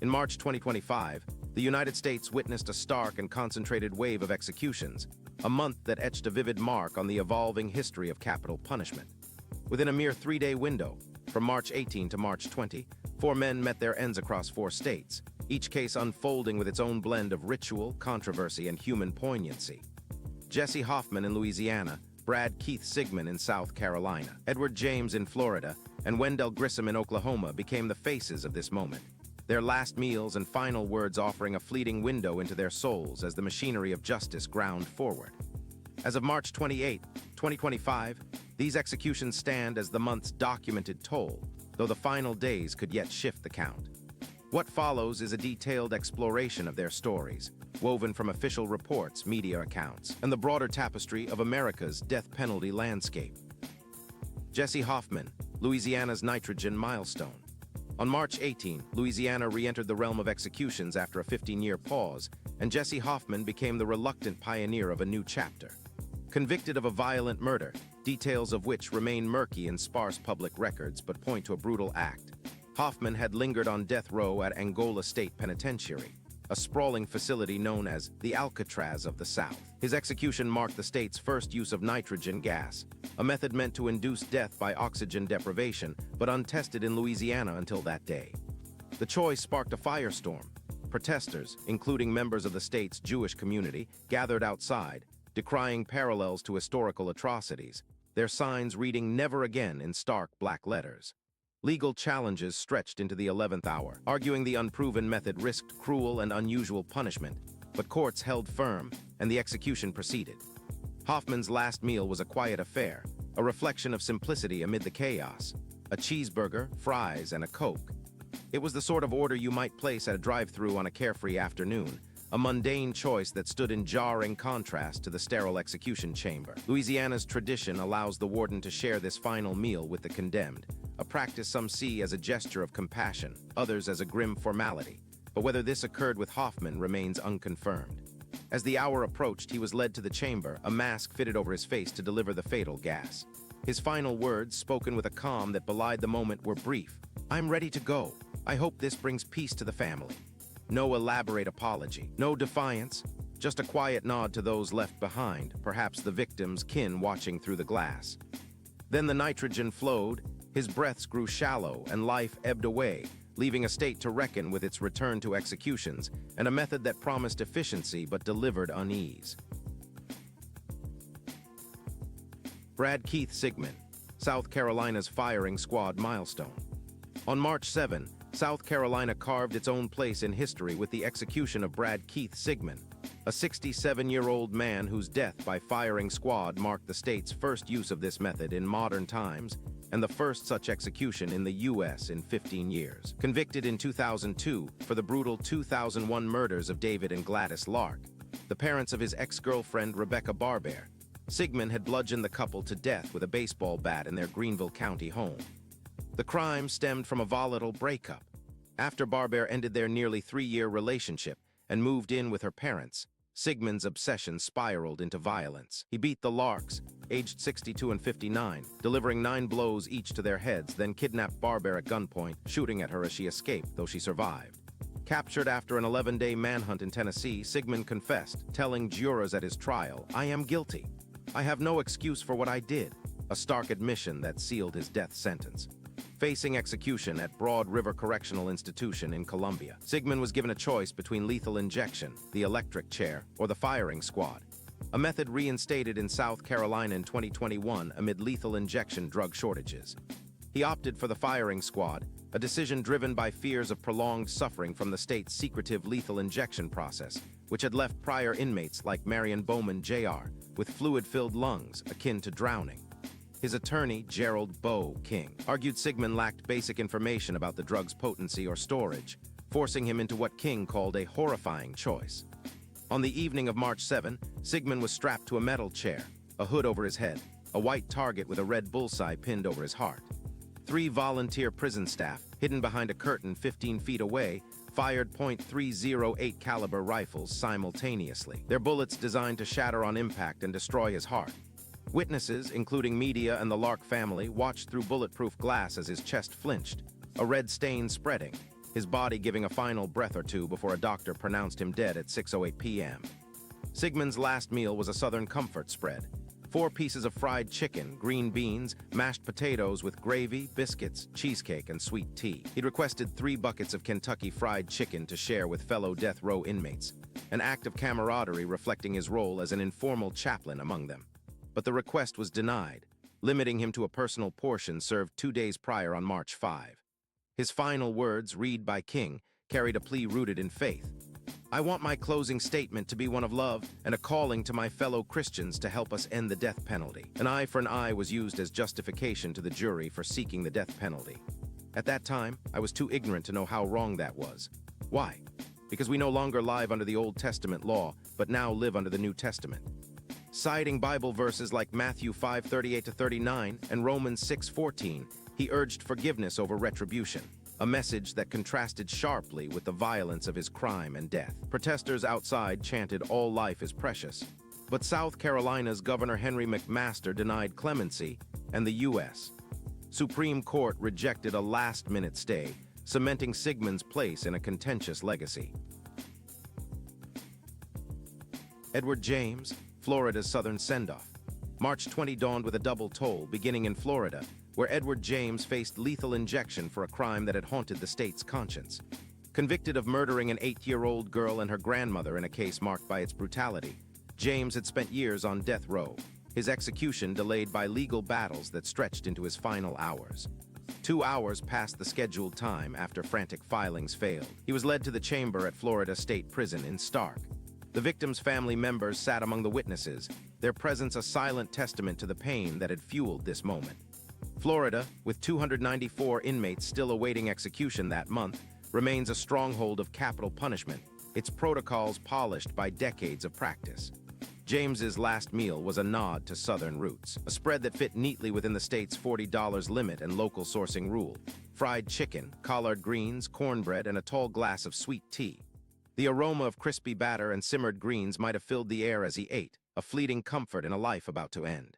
In March 2025, the United States witnessed a stark and concentrated wave of executions, a month that etched a vivid mark on the evolving history of capital punishment. Within a mere 3-day window, from March 18 to March 20, 4 men met their ends across 4 states, each case unfolding with its own blend of ritual, controversy, and human poignancy. Jessie Hoffman in Louisiana, Keith Sigmon in South Carolina, Edward James in Florida, and Wendell Grissom in Oklahoma became the faces of this moment, their last meals and final words offering a fleeting window into their souls as the machinery of justice ground forward. As of March 28, 2025, these executions stand as the month's documented toll, though the final days could yet shift the count. What follows is a detailed exploration of their stories, woven from official reports, media accounts, and the broader tapestry of America's death penalty landscape. Jessie Hoffman, Louisiana's nitrogen milestone. On March 18, Louisiana re-entered the realm of executions after a 15-year pause, and Jessie Hoffman became the reluctant pioneer of a new chapter. Convicted of a violent murder, details of which remain murky in sparse public records but point to a brutal act, Hoffman had lingered on death row at Angola State Penitentiary, a sprawling facility known as the Alcatraz of the South. His execution marked the state's first use of nitrogen gas, a method meant to induce death by oxygen deprivation, but untested in Louisiana until that day. The choice sparked a firestorm. Protesters, including members of the state's Jewish community, gathered outside, decrying parallels to historical atrocities, their signs reading "Never Again" in stark black letters. Legal challenges stretched into the 11th hour, arguing the unproven method risked cruel and unusual punishment, but courts held firm, and the execution proceeded. Hoffman's last meal was a quiet affair, a reflection of simplicity amid the chaos: a cheeseburger, fries, and a Coke. It was the sort of order you might place at a drive-thru on a carefree afternoon, a mundane choice that stood in jarring contrast to the sterile execution chamber. Louisiana's tradition allows the warden to share this final meal with the condemned, a practice some see as a gesture of compassion, others as a grim formality. But whether this occurred with Hoffman remains unconfirmed. As the hour approached, he was led to the chamber, a mask fitted over his face to deliver the fatal gas. His final words, spoken with a calm that belied the moment, were brief. "I'm ready to go. I hope this brings peace to the family." No elaborate apology, no defiance, just a quiet nod to those left behind, perhaps the victim's kin watching through the glass. Then the nitrogen flowed, his breaths grew shallow, and life ebbed away, leaving a state to reckon with its return to executions, and a method that promised efficiency but delivered unease. Keith Sigmon, South Carolina's firing squad milestone. On March 7, South Carolina carved its own place in history with the execution of Keith Sigmon, a 67-year-old man whose death by firing squad marked the state's first use of this method in modern times and the first such execution in the U.S. in 15 years. Convicted in 2002 for the brutal 2001 murders of David and Gladys Lark, the parents of his ex-girlfriend Rebecca Barber, Sigmon had bludgeoned the couple to death with a baseball bat in their Greenville County home. The crime stemmed from a volatile breakup. After Barber ended their nearly 3-year relationship and moved in with her parents, Sigmon's obsession spiraled into violence. He beat the Larks, aged 62 and 59, delivering 9 blows each to their heads, then kidnapped Barber at gunpoint, shooting at her as she escaped, though she survived. Captured after an 11-day manhunt in Tennessee, Sigmon confessed, telling jurors at his trial, "I am guilty. I have no excuse for what I did," a stark admission that sealed his death sentence. Facing execution at Broad River Correctional Institution in Columbia, Sigmon was given a choice between lethal injection, the electric chair, or the firing squad, a method reinstated in South Carolina in 2021 amid lethal injection drug shortages. He opted for the firing squad, a decision driven by fears of prolonged suffering from the state's secretive lethal injection process, which had left prior inmates like Marion Bowman Jr. with fluid-filled lungs akin to drowning. His attorney, Gerald Bo King, argued Sigmon lacked basic information about the drug's potency or storage, forcing him into what King called a horrifying choice. On the evening of March 7, Sigmon was strapped to a metal chair, a hood over his head, a white target with a red bullseye pinned over his heart. 3 volunteer prison staff, hidden behind a curtain 15 feet away, fired .308 caliber rifles simultaneously, their bullets designed to shatter on impact and destroy his heart. Witnesses, including media and the Lark family, watched through bulletproof glass as his chest flinched, a red stain spreading, his body giving a final breath or two before a doctor pronounced him dead at 6:08 p.m. Sigmon's last meal was a Southern comfort spread. 4 pieces of fried chicken, green beans, mashed potatoes with gravy, biscuits, cheesecake, and sweet tea. He'd requested 3 buckets of Kentucky Fried Chicken to share with fellow death row inmates, an act of camaraderie reflecting his role as an informal chaplain among them. But the request was denied, limiting him to a personal portion served 2 days prior on March 5. His final words, read by King, carried a plea rooted in faith. "I want my closing statement to be one of love and a calling to my fellow Christians to help us end the death penalty." An eye for an eye was used as justification to the jury for seeking the death penalty. At that time, I was too ignorant to know how wrong that was. Why? Because we no longer live under the Old Testament law, but now live under the New Testament. Citing Bible verses like Matthew 5:38-39 and Romans 6:14, he urged forgiveness over retribution, a message that contrasted sharply with the violence of his crime and death. Protesters outside chanted, "All life is precious." But South Carolina's Governor Henry McMaster denied clemency, and the U.S. Supreme Court rejected a last-minute stay, cementing Sigmon's place in a contentious legacy. Edward James, Florida's Southern send-off. March 20 dawned with a double toll, beginning in Florida, where Edward James faced lethal injection for a crime that had haunted the state's conscience. Convicted of murdering an 8-year-old girl and her grandmother in a case marked by its brutality, James had spent years on death row, his execution delayed by legal battles that stretched into his final hours. 2 hours past the scheduled time after frantic filings failed, he was led to the chamber at Florida State Prison in Stark. The victim's family members sat among the witnesses, their presence a silent testament to the pain that had fueled this moment. Florida, with 294 inmates still awaiting execution that month, remains a stronghold of capital punishment, its protocols polished by decades of practice. James's last meal was a nod to Southern roots, a spread that fit neatly within the state's $40 limit and local sourcing rule. Fried chicken, collard greens, cornbread, and a tall glass of sweet tea. The aroma of crispy batter and simmered greens might have filled the air as he ate, a fleeting comfort in a life about to end.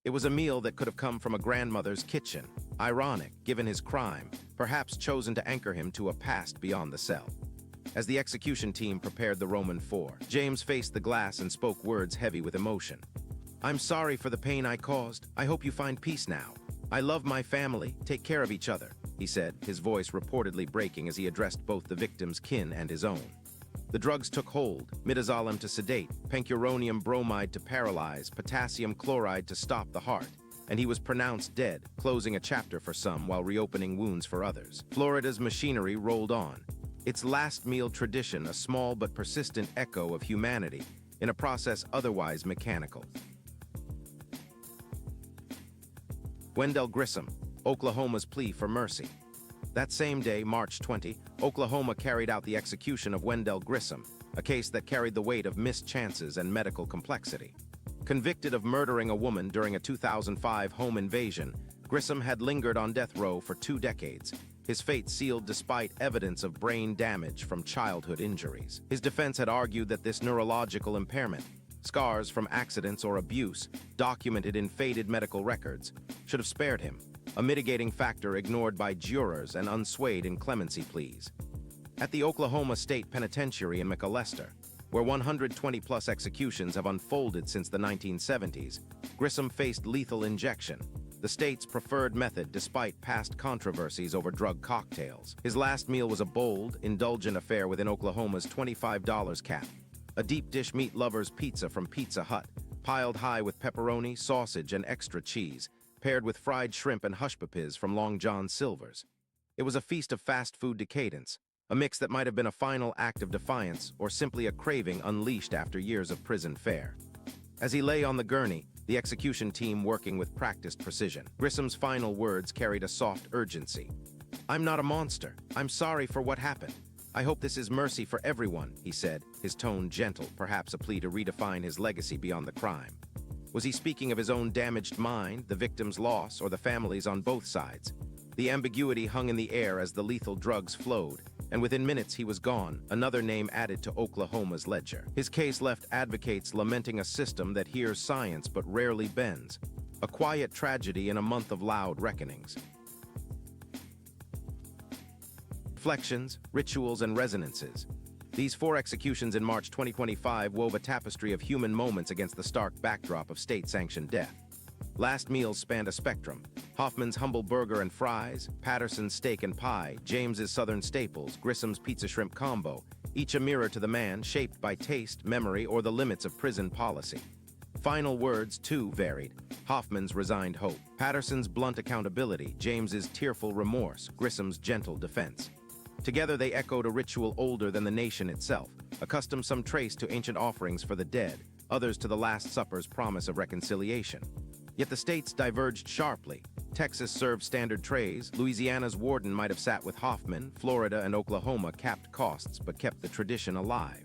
It was a meal that could have come from a grandmother's kitchen, ironic given his crime, perhaps chosen to anchor him to a past beyond the cell. As the execution team prepared the Roman 4, James faced the glass and spoke words heavy with emotion. "I'm sorry for the pain I caused. I hope you find peace now. I love my family. Take care of each other," he said, his voice reportedly breaking as he addressed both the victim's kin and his own. The drugs took hold, midazolam to sedate, pancuronium bromide to paralyze, potassium chloride to stop the heart, and he was pronounced dead, closing a chapter for some while reopening wounds for others. Florida's machinery rolled on, its last meal tradition a small but persistent echo of humanity in a process otherwise mechanical. Wendell Grissom, Oklahoma's plea for mercy. That same day, March 20, Oklahoma carried out the execution of Wendell Grissom, a case that carried the weight of missed chances and medical complexity. Convicted of murdering a woman during a 2005 home invasion, Grissom had lingered on death row for 2 decades, his fate sealed despite evidence of brain damage from childhood injuries. His defense had argued that this neurological impairment, scars from accidents or abuse, documented in faded medical records, should have spared him, a mitigating factor ignored by jurors and unswayed in clemency pleas. At the Oklahoma State Penitentiary in McAlester, where 120-plus executions have unfolded since the 1970s, Grissom faced lethal injection, the state's preferred method despite past controversies over drug cocktails. His last meal was a bold, indulgent affair within Oklahoma's $25 cap, a deep-dish meat lover's pizza from Pizza Hut, piled high with pepperoni, sausage, and extra cheese, paired with fried shrimp and hush puppies from Long John Silver's. It was a feast of fast food decadence, a mix that might have been a final act of defiance or simply a craving unleashed after years of prison fare. As he lay on the gurney, the execution team working with practiced precision, Grissom's final words carried a soft urgency. "I'm not a monster. I'm sorry for what happened. I hope this is mercy for everyone," he said, his tone gentle, perhaps a plea to redefine his legacy beyond the crime. Was he speaking of his own damaged mind, the victim's loss, or the families on both sides? The ambiguity hung in the air as the lethal drugs flowed, and within minutes he was gone, another name added to Oklahoma's ledger. His case left advocates lamenting a system that hears science but rarely bends, a quiet tragedy in a month of loud reckonings. Reflections, rituals, and resonances. These 4 executions in March 2025 wove a tapestry of human moments against the stark backdrop of state-sanctioned death. Last meals spanned a spectrum: Hoffman's humble burger and fries, Patterson's steak and pie, James's southern staples, Grissom's pizza shrimp combo, each a mirror to the man, shaped by taste, memory, or the limits of prison policy. Final words, too, varied: Hoffman's resigned hope, Patterson's blunt accountability, James's tearful remorse, Grissom's gentle defense. Together they echoed a ritual older than the nation itself, accustomed some trace to ancient offerings for the dead, others to the Last Supper's promise of reconciliation. Yet the states diverged sharply. Texas served standard trays, Louisiana's warden might have sat with Hoffman, Florida and Oklahoma capped costs but kept the tradition alive.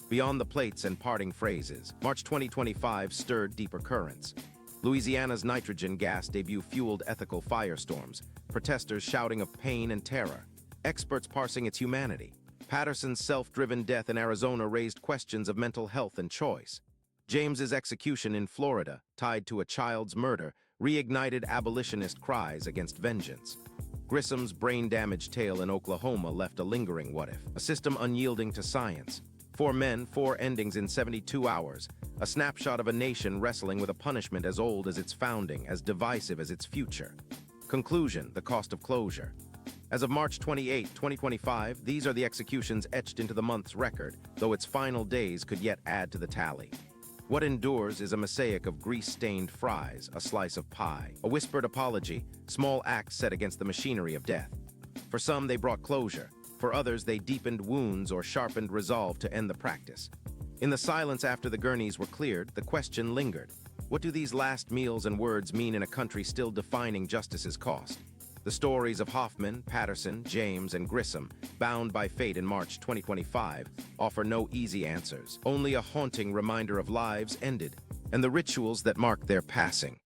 Beyond the plates and parting phrases, March 2025 stirred deeper currents. Louisiana's nitrogen gas debut fueled ethical firestorms, protesters shouting of pain and terror, experts parsing its humanity. Patterson's self-driven death in Arizona raised questions of mental health and choice. James's execution in Florida, tied to a child's murder, reignited abolitionist cries against vengeance. Grissom's brain-damaged tale in Oklahoma left a lingering what-if, a system unyielding to science. 4 men, 4 endings in 72 hours, a snapshot of a nation wrestling with a punishment as old as its founding, as divisive as its future. Conclusion: the cost of closure. As of March 28, 2025, these are the executions etched into the month's record, though its final days could yet add to the tally. What endures is a mosaic of grease-stained fries, a slice of pie, a whispered apology, small acts set against the machinery of death. For some, they brought closure. For others, they deepened wounds or sharpened resolve to end the practice. In the silence after the gurneys were cleared, the question lingered: what do these last meals and words mean in a country still defining justice's cost? The stories of Hoffman, Patterson, James, and Grissom, bound by fate in March 2025, offer no easy answers, only a haunting reminder of lives ended and the rituals that mark their passing.